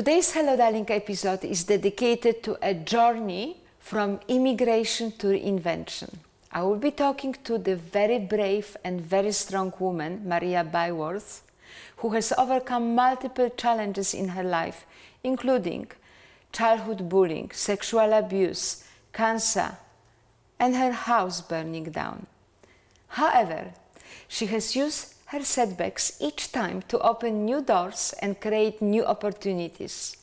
Today's Hello Darlink episode is dedicated to a journey from immigration to reinvention. I will be talking to the very brave and very strong woman, Maria Byworth, who has overcome multiple challenges in her life, including childhood bullying, sexual abuse, cancer, and her house burning down. However, she has used her setbacks each time to open new doors and create new opportunities.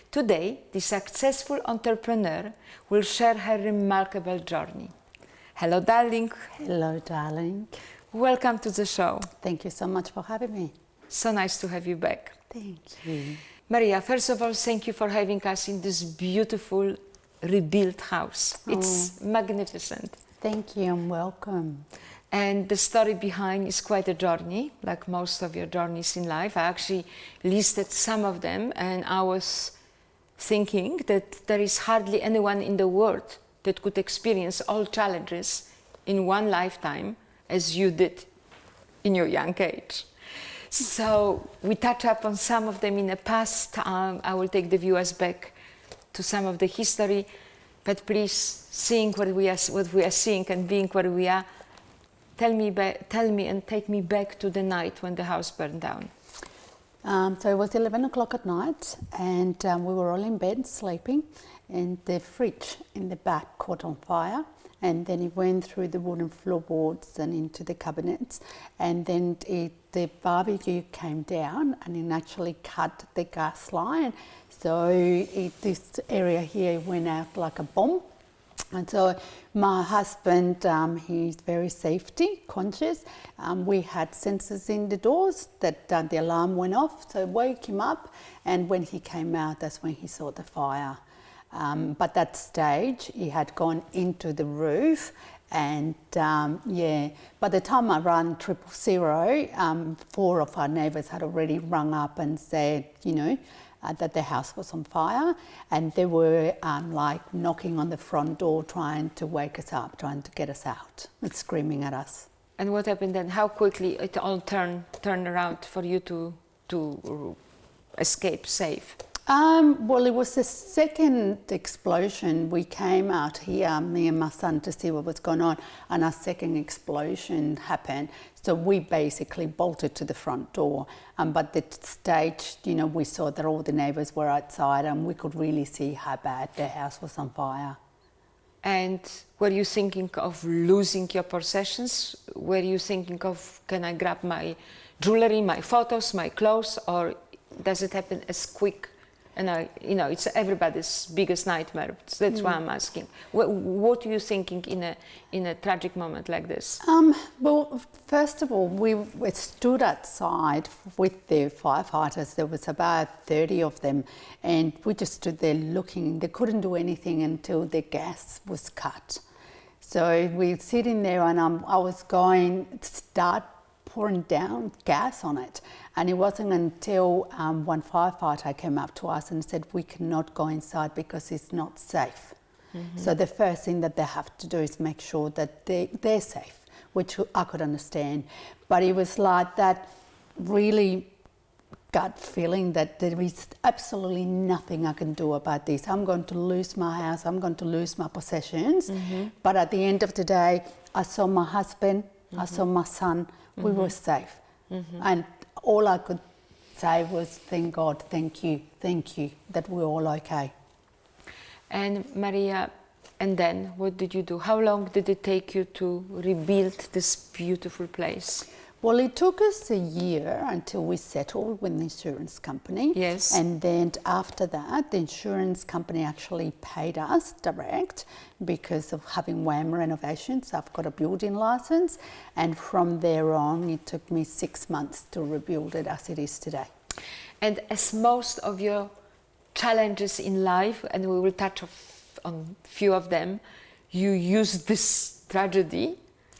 Today, the successful entrepreneur will share her remarkable journey. Hello, darling. Hello, darling. Welcome to the show. Thank you so much for having me. So nice to have you back. Thank you. Maria, first of all, thank you for having us in this beautiful rebuilt house. It's magnificent. Thank you and welcome. And the story behind is quite a journey, like most of your journeys in life. I actually listed some of them, and I was thinking that there is hardly anyone in the world that could experience all challenges in one lifetime as you did in your young age. So we touch up on some of them in the past. I will take the viewers back to some of the history, but please, seeing what we are seeing and being where we are, tell me and take me back to the night when the house burned down. So it was 11 o'clock at night, and we were all in bed sleeping, and the fridge in the back caught on fire, and then it went through the wooden floorboards and into the cabinets, and then the barbecue came down and it actually cut the gas line. So this area here went out like a bomb. And so my husband, he's very safety conscious. We had sensors in the doors that the alarm went off, so woke him up, and when he came out, that's when he saw the fire. But that stage, he had gone into the roof, and by the time I rang 000, 4 of our neighbours had already rung up and said, that the house was on fire, and they were like knocking on the front door, trying to wake us up, trying to get us out, and screaming at us. And what happened then? How quickly it all turned around for you to escape safe? Well, it was the second explosion. We came out here, me and my son, to see what was going on, and our second explosion happened. So we basically bolted to the front door. But the stage, we saw that all the neighbours were outside, and we could really see how bad the house was on fire. And were you thinking of losing your possessions? Were you thinking of, can I grab my jewellery, my photos, my clothes, or does it happen as quick? And it's everybody's biggest nightmare. So that's why I'm asking. What are you thinking in a tragic moment like this? Well, first of all, we stood outside with the firefighters. There was about 30 of them, and we just stood there looking. They couldn't do anything until the gas was cut. So we were sitting there, and I was going to start pouring down gas on it, and it wasn't until one firefighter came up to us and said, we cannot go inside because it's not safe. So the first thing that they have to do is make sure that they're safe, which I could understand. But it was like that really gut feeling that there is absolutely nothing I can do about this. I'm going to lose my house, I'm going to lose my possessions. But at the end of the day, I saw my husband, I saw my son. We were safe. And all I could say was, thank God, thank you, that we're all okay. And Maria, and then what did you do? How long did it take you to rebuild this beautiful place? Well, it took us a year until we settled with the insurance company. Yes. And then after that, the insurance company actually paid us direct because of having WAM renovations. I've got a building license. And from there on, it took me 6 months to rebuild it as it is today. And as most of your challenges in life, and we will touch on a few of them, you use this tragedy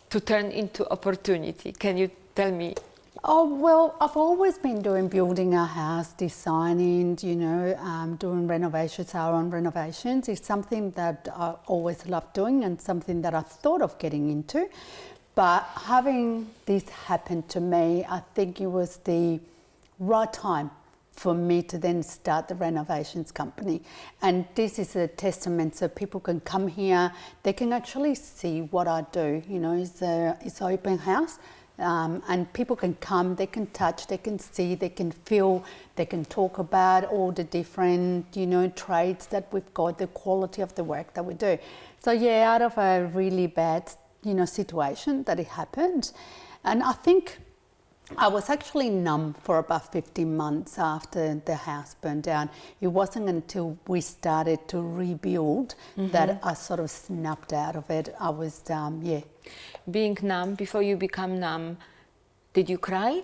to turn into opportunity. Can you tell me? Oh, well, I've always been building a house, designing, doing renovations, our own renovations. It's something that I always loved doing and something that I thought of getting into. But having this happen to me, I think it was the right time for me to then start the renovations company. And this is a testament, so people can come here, they can actually see what I do. You know, it's an open house, and people can come, they can touch, they can see, they can feel, they can talk about all the different, you know, trades that we've got, the quality of the work that we do. So yeah, out of a really bad, you know, situation that it happened, and I think I was actually numb for about 15 months after the house burned down. It wasn't until we started to rebuild that I sort of snapped out of it. I was, Being numb, before you become numb, did you cry?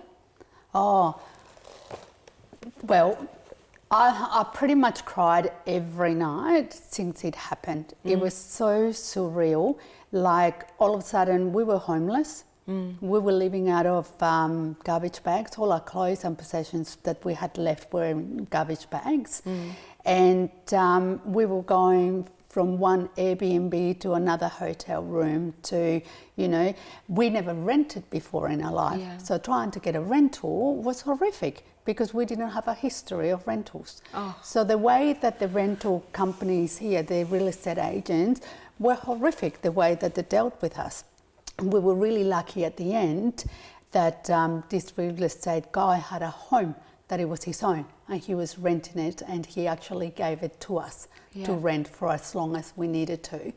Oh, well, I pretty much cried every night since it happened. It was so surreal. Like all of a sudden we were homeless. We were living out of garbage bags. All our clothes and possessions that we had left were in garbage bags. And we were going from one Airbnb to another hotel room to, you know, we never rented before in our life. Yeah. So trying to get a rental was horrific because we didn't have a history of rentals. So the way that the rental companies here, the real estate agents, were horrific, the way that they dealt with us. We were really lucky at the end that this real estate guy had a home that it was his own, and he was renting it, and he actually gave it to us to rent for as long as we needed to.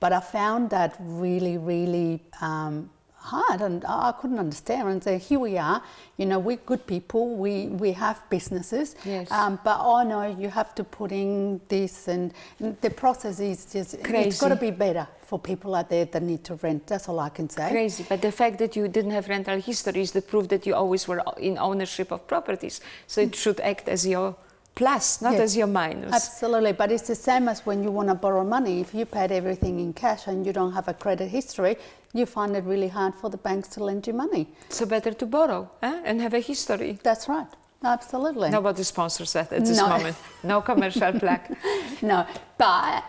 But I found that really, really hard, and I couldn't understand. And so here we are, you know, we're good people, we have businesses, but oh no, you have to put in this, and the process is just crazy. It's got to be better for people out there that need to rent. That's all I can say. Crazy, but the fact that you didn't have rental history is the proof that you always were in ownership of properties. So it should act as your plus, not as your minus. Absolutely, but it's the same as when you want to borrow money. If you paid everything in cash and you don't have a credit history, you find it really hard for the banks to lend you money. So better to borrow and have a history. That's right. Absolutely. Nobody sponsors that at this moment. No commercial plug. No, but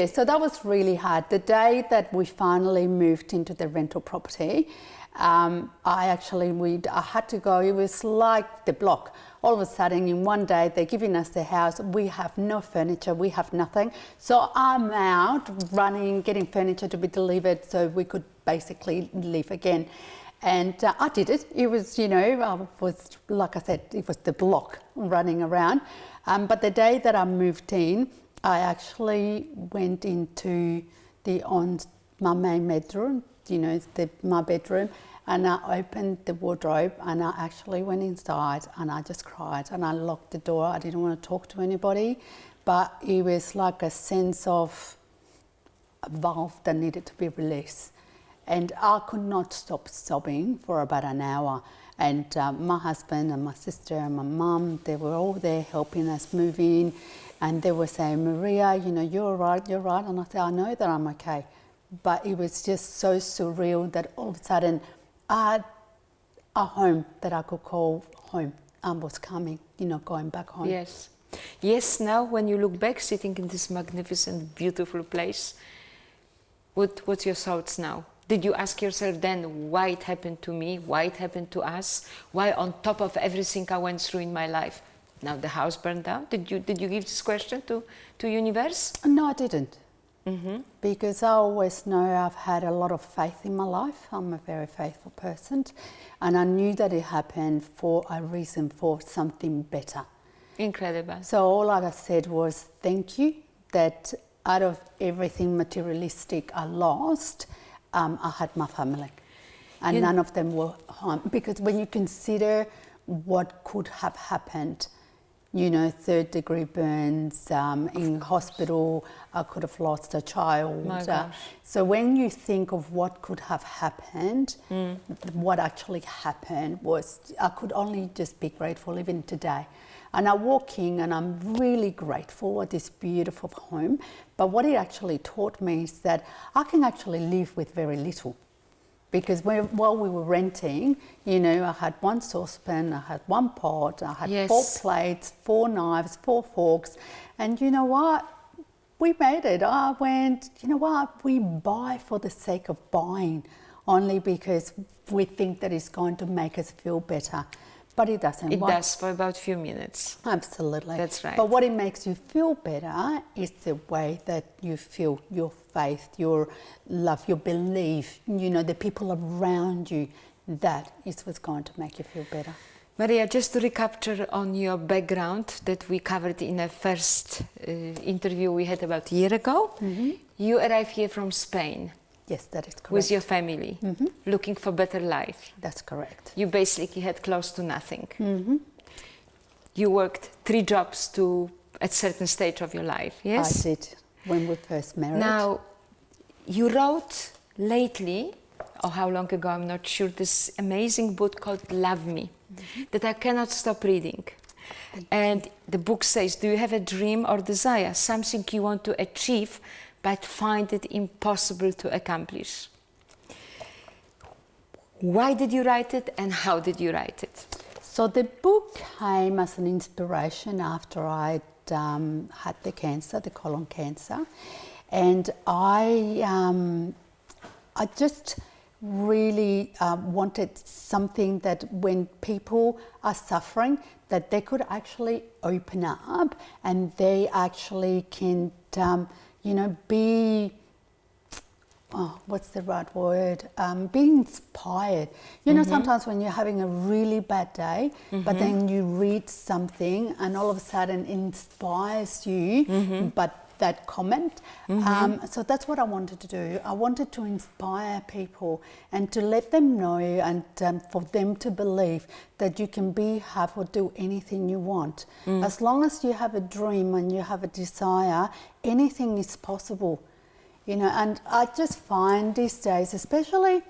so that was really hard. The day that we finally moved into the rental property, I had to go. It was like the block. All of a sudden, in one day, they're giving us the house. We have no furniture. We have nothing. So I'm out running, getting furniture to be delivered so we could basically live again. And I did it. It was, you know, I was, like I said, it was the block running around. But the day that I moved in, I actually went into my main bedroom, you know, my bedroom, and I opened the wardrobe and I actually went inside and I just cried and I locked the door. I didn't want to talk to anybody, but it was like a sense of a valve that needed to be released. And I could not stop sobbing for about an hour. And my husband and my sister and my mum, they were all there helping us move in. And they were saying, Maria, you know, you're right. And I said, I know that I'm okay. But it was just so surreal that all of a sudden I had a home that I could call home and was coming, you know, going back home. Yes. Yes, now when you look back, sitting in this magnificent, beautiful place, what's your thoughts now? Did you ask yourself then why it happened to me, why it happened to us, why on top of everything I went through in my life, now the house burned down? Did you give this question to universe? No, I didn't. Because I always know I've had a lot of faith in my life. I'm a very faithful person, and I knew that it happened for a reason, for something better. Incredible. So all I said was thank you, that out of everything materialistic I lost, I had my family, and none of them were harmed. Because when you consider what could have happened, you know, 3rd-degree burns, in hospital, I could have lost a child. My gosh. So when you think of what could have happened, what actually happened was, I could only just be grateful even today. And I walk in and I'm really grateful for this beautiful home. But what it actually taught me is that I can actually live with very little. Because while we were renting, you know, I had one saucepan, I had one pot, I had 4 plates, 4 knives, 4 forks. And you know what? We made it. I went, you know what? We buy for the sake of buying, only because we think that it's going to make us feel better. But it doesn't. It does for about a few minutes. Absolutely. That's right. But what it makes you feel better is the way that you feel, your faith, your love, your belief, the people around you. That is what's going to make you feel better. Maria, just to recapture on your background that we covered in a first interview we had about a year ago, you arrived here from Spain. Yes, that is correct. With your family, looking for better life. That's correct. You basically had close to nothing. You worked 3 jobs at certain stage of your life, yes? I did, when we first married. Now, you wrote lately, or how long ago, I'm not sure, this amazing book called Love Me, that I cannot stop reading. And the book says, do you have a dream or desire, something you want to achieve, but find it impossible to accomplish? Why did you write it and how did you write it? So the book came as an inspiration after I'd had the cancer, the colon cancer. And I just really wanted something that when people are suffering, that they could actually open up and they actually can be, what's the right word? Be inspired. Sometimes when you're having a really bad day, but then you read something and all of a sudden it inspires you, but that comment. So that's what I wanted to do. I wanted to inspire people and to let them know and for them to believe that you can have or do anything you want. As long as you have a dream and you have a desire, anything is possible. And I just find these days, especially,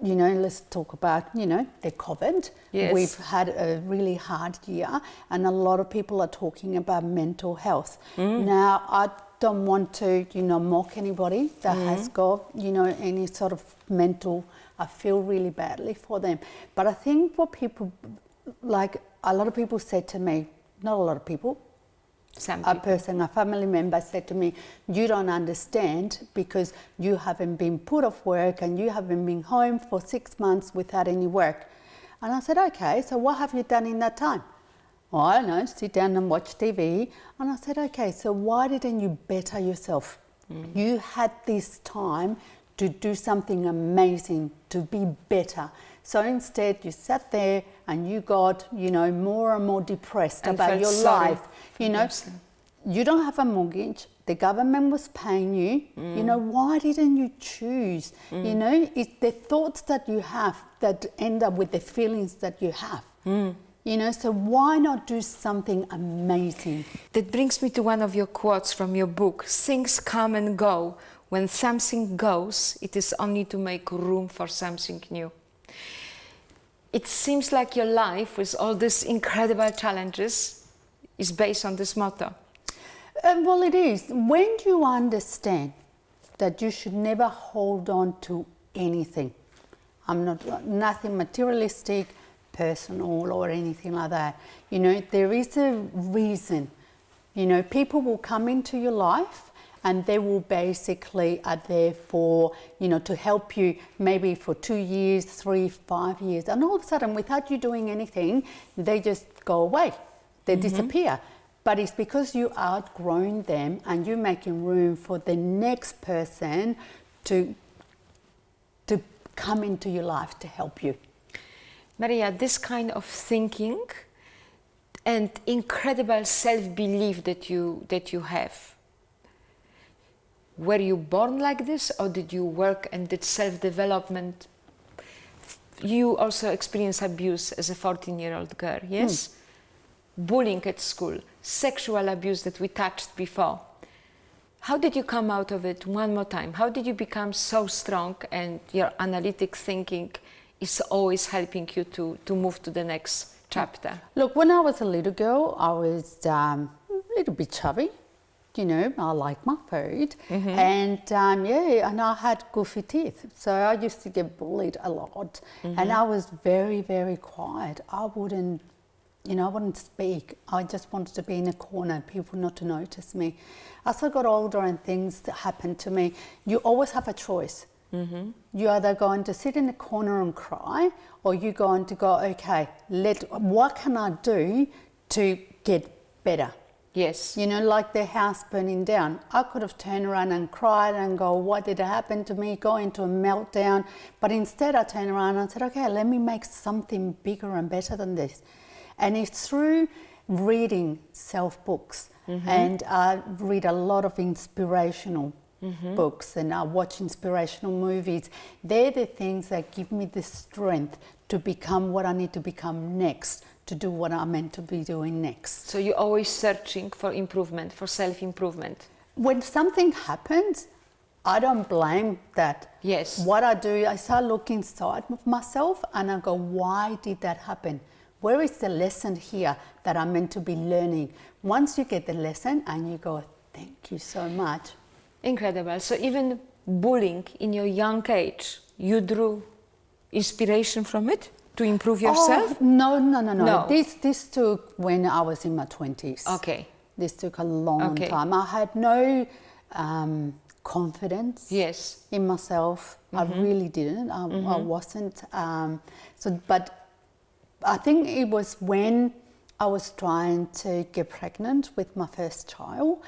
let's talk about, the COVID. Yes. We've had a really hard year and a lot of people are talking about mental health. Now, I don't want to, mock anybody that has got, any sort of mental, I feel really badly for them. But I think what people, like a lot of people said to me, not a lot of people, a family member said to me, you don't understand because you haven't been put off work and you haven't been home for 6 months without any work. And I said, okay, so what have you done in that time? Well, I don't know, sit down and watch TV. And I said, okay, so why didn't you better yourself? You had this time to do something amazing, to be better. So instead you sat there and you got, more and more depressed and about your life. You don't have a mortgage. The government was paying you. Why didn't you choose? It's the thoughts that you have that end up with the feelings that you have. So why not do something amazing? That brings me to one of your quotes from your book. Things come and go. When something goes, it is only to make room for something new. It seems like your life, with all these incredible challenges, is based on this motto. Well, it is. When you understand that you should never hold on to anything, nothing materialistic, personal or anything like that. There is a reason. People will come into your life and they will basically are there for, to help you maybe for 2 years, 3, 5 years. And all of a sudden, without you doing anything, they just go away. They disappear. But it's because you outgrown them and you're making room for the next person to come into your life to help you. Maria, this kind of thinking and incredible self-belief that you have, were you born like this or did you work and did self-development? You also experienced abuse as a 14-year-old girl, yes? Bullying at school, sexual abuse that we touched before. How did you come out of it one more time? How did you become so strong and your analytic thinking is always helping you to move to the next chapter? Look, when I was a little girl, I was a little bit chubby. I like my food. And and I had goofy teeth. So I used to get bullied a lot. And I was very, very quiet. I wouldn't speak. I just wanted to be in a corner, people not to notice me. As I got older and things that happened to me, you always have a choice. You're either going to sit in the corner and cry, or you're going to go, okay, what can I do to get better? Yes. You know, like the house burning down. I could have turned around and cried and go, what did happen to me? Go into a meltdown. But instead I turned around and said, okay, let me make something bigger and better than this. And it's through reading self-books. And I read a lot of inspirational books, and I watch inspirational movies. They're the things that give me the strength to become what I need to become next, to do what I'm meant to be doing next. So you're always searching for improvement, for self-improvement. When something happens, I don't blame that. Yes. What I do, I start looking inside of myself and I go, why did that happen? Where is the lesson here that I'm meant to be learning? Once you get the lesson and you go, thank you so much. Incredible. So even bullying in your young age, you drew inspiration from it to improve yourself? Oh, no. No. This took when I was in my 20s. Okay. This took a long time. I had no confidence Yes. in myself. I really didn't. I wasn't. But I think it was when I was trying to get pregnant with my first child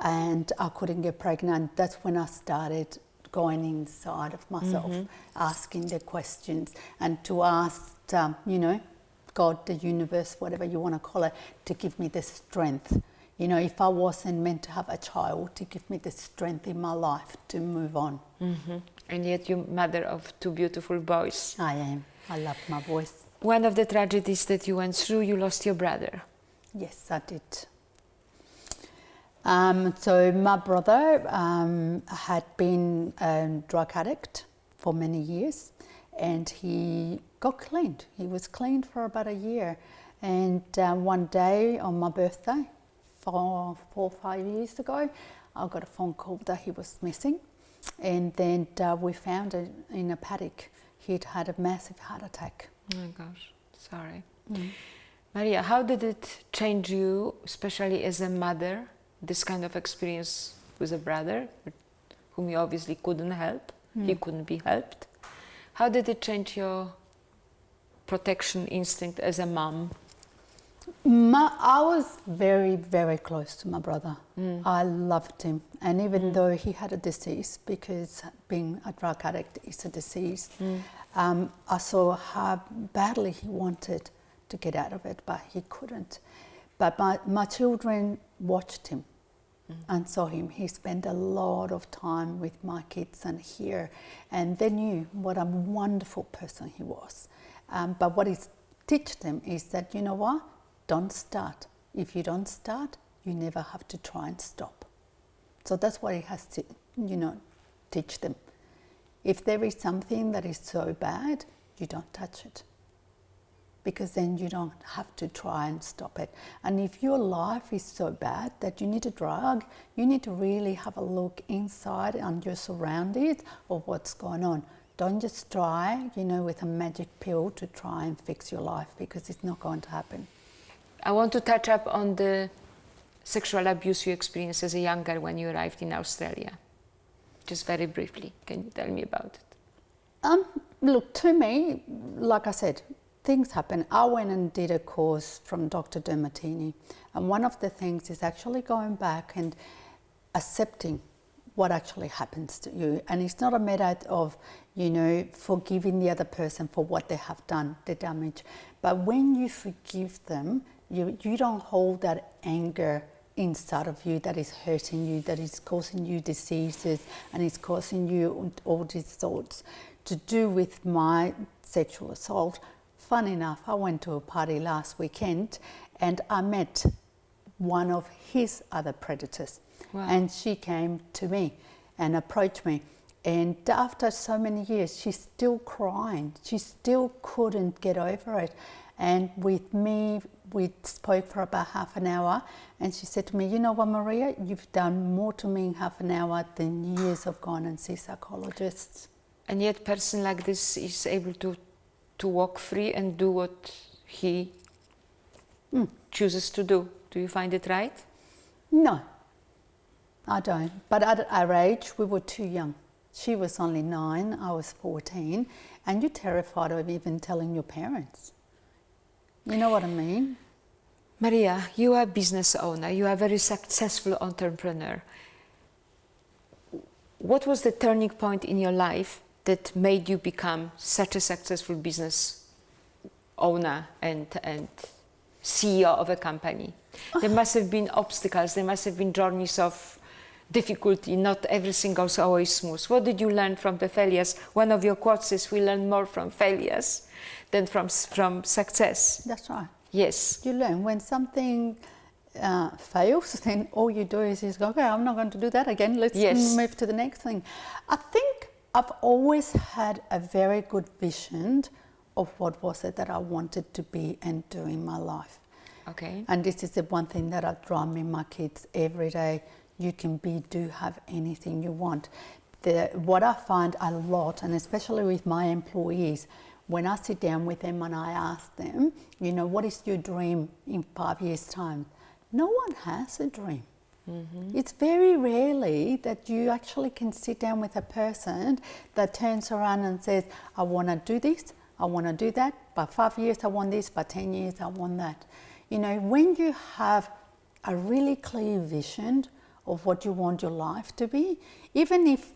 and I couldn't get pregnant. That's when I started going inside of myself, asking the questions, and to ask, God, the universe, whatever you want to call it, to give me the strength. You know, if I wasn't meant to have a child, to give me the strength in my life to move on. And yet you're mother of two beautiful boys. I am. I love my voice. One of the tragedies that you went through, you lost your brother. Yes, I did. So my brother had been a drug addict for many years, and he got cleaned. He was clean for about a year. And one day on my birthday, 4 or 5 years ago, I got a phone call that he was missing. And then we found it in a paddock. He'd had a massive heart attack. Oh my gosh, sorry. Maria, how did it change you, especially as a mother, this kind of experience with a brother whom you obviously couldn't help? He couldn't be helped. How did it change your protection instinct as a mom? I was very, very close to my brother. I loved him. And even though he had a disease, because being a drug addict is a disease, I saw how badly he wanted to get out of it, but he couldn't. But my children watched him and saw him. He spent a lot of time with my kids and here, and they knew what a wonderful person he was. But what he teach them is that, you know what? Don't start. If you don't start, you never have to try and stop. So that's what he has to, teach them. If there is something that is so bad, you don't touch it, because then you don't have to try and stop it. And if your life is so bad that you need a drug, you need to really have a look inside and your surroundings of what's going on. Don't just try, with a magic pill to try and fix your life, because it's not going to happen. I want to touch up on the sexual abuse you experienced as a young girl when you arrived in Australia. Just very briefly, can you tell me about it? Look, to me, like I said, things happen. I went and did a course from Dr. Demartini, and one of the things is actually going back and accepting what actually happens to you. And it's not a matter of, forgiving the other person for what they have done, the damage. But when you forgive them, you don't hold that anger inside of you that is hurting you, that is causing you diseases, and is causing you all these thoughts. To do with my sexual assault, fun enough, I went to a party last weekend and I met one of his other predators. Wow. And she came to me and approached me. And after so many years, she's still crying. She still couldn't get over it. And with me, we spoke for about half an hour, and she said to me, you know what, Maria, you've done more to me in half an hour than years of going and see psychologists. And yet a person like this is able to walk free and do what he chooses to do. Do you find it right? No, I don't. But at our age, we were too young. She was only 9, I was 14, and you're terrified of even telling your parents. You know what I mean? Maria, you are a business owner, you are a very successful entrepreneur. What was the turning point in your life that made you become such a successful business owner and CEO of a company? There must have been obstacles, there must have been journeys of difficulty, not everything goes always smooth. What did you learn from the failures? One of your quotes is, we learn more from failures than from success. That's right. Yes. You learn when something fails, then all you do is go, okay, I'm not going to do that again. Let's move to the next thing. I think I've always had a very good vision of what was it that I wanted to be and do in my life. Okay. And this is the one thing that I drive me my kids every day. You can do have anything you want. What I find a lot, and especially with my employees, when I sit down with them and I ask them, you know, what is your dream in 5 years' time? No one has a dream. Mm-hmm. It's very rarely that you actually can sit down with a person that turns around and says, I want to do this, I want to do that, by 5 years I want this, by 10 years I want that. You know, when you have a really clear vision of what you want your life to be, even if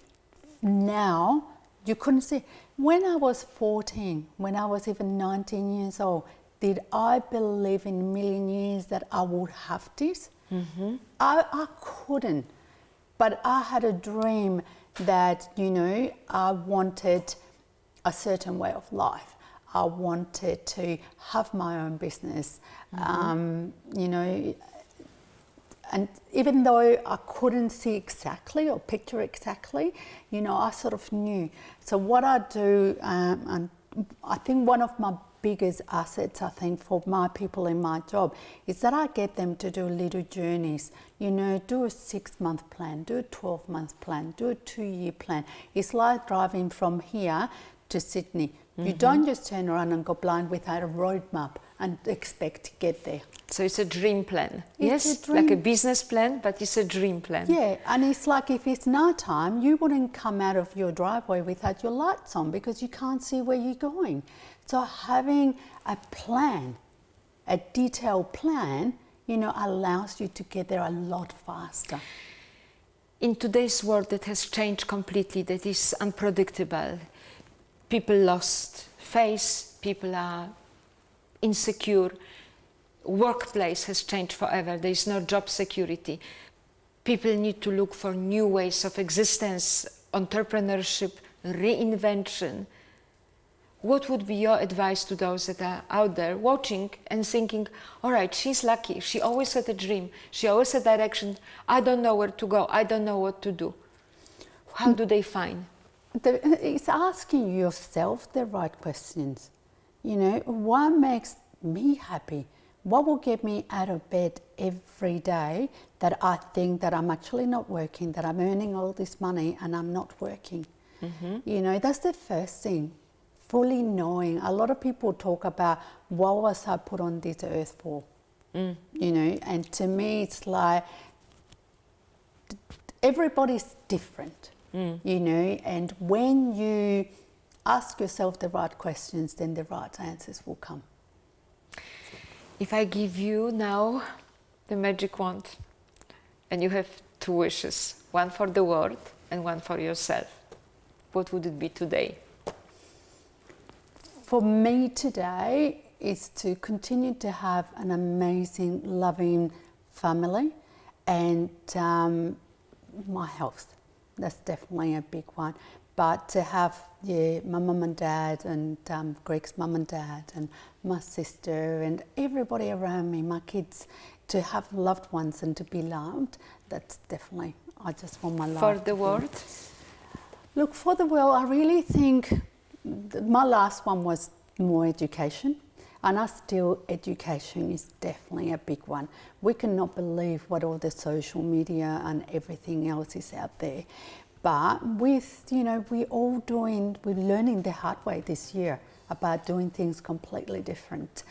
now you couldn't see. When I was 14, when I was even 19 years old, did I believe in a million years that I would have this? Mm-hmm. I couldn't. But I had a dream that, you know, I wanted a certain way of life. I wanted to have my own business, you know, and even though I couldn't see exactly or picture exactly, you know, I sort of knew. So what I do, and I think one of my biggest assets, I think, for my people in my job is that I get them to do little journeys. You know, do a 6-month plan, do a 12-month plan, do a 2-year plan. It's like driving from here to Sydney. Mm-hmm. You don't just turn around and go blind without a roadmap and expect to get there. So it's a dream plan. It's yes, a dream. Like a business plan, but it's a dream plan. Yeah, and it's like if it's night time, you wouldn't come out of your driveway without your lights on because you can't see where you're going. So having a plan, a detailed plan, you know, allows you to get there a lot faster. In today's world that has changed completely, that is unpredictable, people lost faith, people are insecure, workplace has changed forever, there is no job security. People need to look for new ways of existence, entrepreneurship, reinvention. What would be your advice to those that are out there watching and thinking, all right, she's lucky, she always had a dream, she always had direction, I don't know where to go, I don't know what to do. How do they find? It's asking yourself the right questions. You know, what makes me happy? What will get me out of bed every day that I think that I'm actually not working, that I'm earning all this money and I'm not working? Mm-hmm. You know, that's the first thing. Fully knowing. A lot of people talk about what was I put on this earth for? You know, and to me it's like everybody's different, you know, and when you ask yourself the right questions, then the right answers will come. If I give you now the magic wand and you have 2 wishes, one for the world and one for yourself, what would it be today? For me today is to continue to have an amazing, loving family and my health. That's definitely a big one. But to have my mum and dad and Greg's mum and dad and my sister and everybody around me, my kids, to have loved ones and to be loved, that's definitely, I just want my life. For the world? Look, for the world, I really think my last one was more education. And education is definitely a big one. We cannot believe what all the social media and everything else is out there. But with, you know, we're learning the hard way this year about doing things completely different.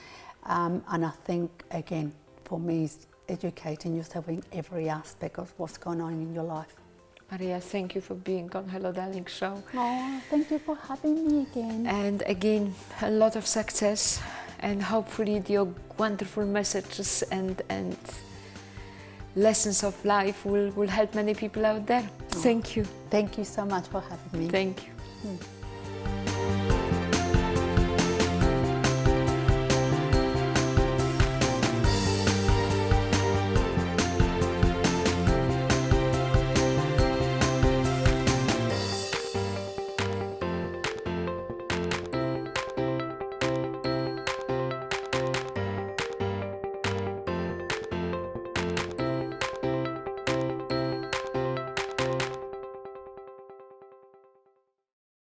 And I think, again, for me, it's educating yourself in every aspect of what's going on in your life. Maria, thank you for being on Hello Darling show. Oh, thank you for having me again. And again, a lot of success, and hopefully your wonderful messages and lessons of life will help many people out there. Thank you. Thank you so much for having me. Thank you. Mm.